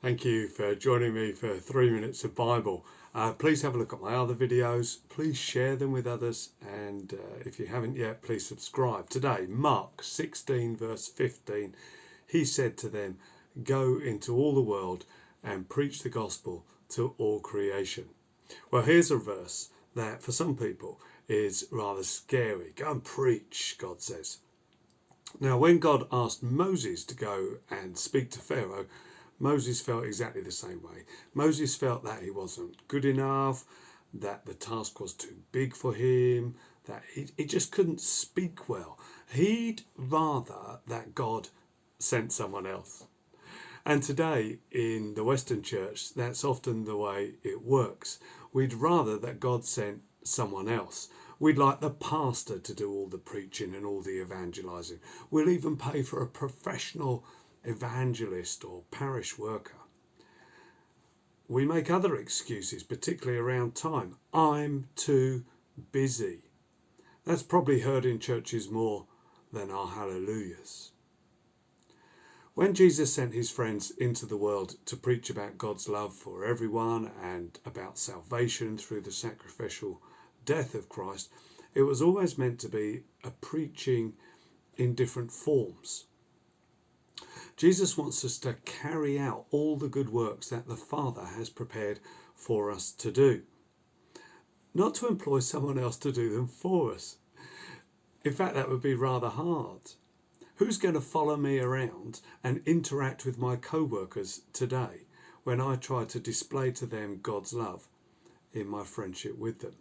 Thank you for joining me for 3 minutes of Bible. Please have a look at my other videos. Please share them with others. And if you haven't yet, please subscribe. Today, Mark 16 verse 15, he said to them, "Go into all the world and preach the gospel to all creation." Well, here's a verse that for some people is rather scary. Go and preach, God says. Now, when God asked Moses to go and speak to Pharaoh, Moses felt exactly the same way. Moses felt that he wasn't good enough, that the task was too big for him, that he just couldn't speak well. He'd rather that God sent someone else. And today in the Western church, that's often the way it works. We'd rather that God sent someone else. We'd like the pastor to do all the preaching and all the evangelizing. We'll even pay for a professional evangelist or parish worker. We make other excuses, particularly around time. I'm too busy. That's probably heard in churches more than our hallelujahs. When Jesus sent his friends into the world to preach about God's love for everyone and about salvation through the sacrificial death of Christ, it was always meant to be a preaching in different forms. Jesus wants us to carry out all the good works that the Father has prepared for us to do, not to employ someone else to do them for us. In fact, that would be rather hard. Who's going to follow me around and interact with my co-workers today when I try to display to them God's love in my friendship with them?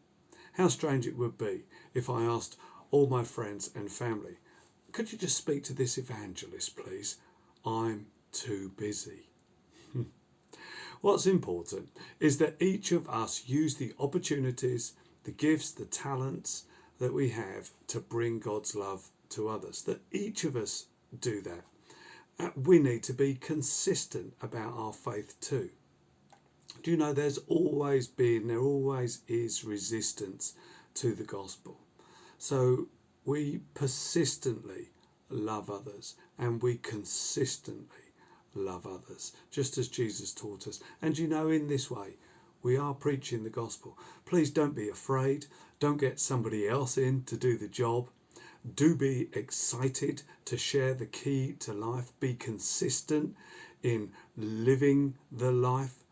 How strange it would be if I asked all my friends and family, "Could you just speak to this evangelist, please? I'm too busy." What's important is that each of us use the opportunities, the gifts, the talents that we have to bring God's love to others, that each of us do that. We need to be consistent about our faith too. Do you know there always is resistance to the gospel. So we persistently love others and we consistently love others, just as Jesus taught us. And you know, in this way, we are preaching the gospel. Please don't be afraid. Don't get somebody else in to do the job. Do be excited to share the key to life. Be consistent in living the life,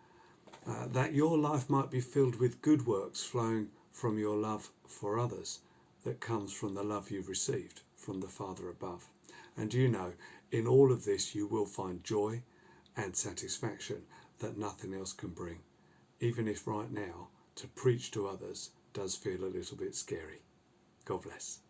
that your life might be filled with good works flowing from your love for others that comes from the love you've received from the Father above. And you know, in all of this you will find joy and satisfaction that nothing else can bring, even if right now to preach to others does feel a little bit scary. God bless.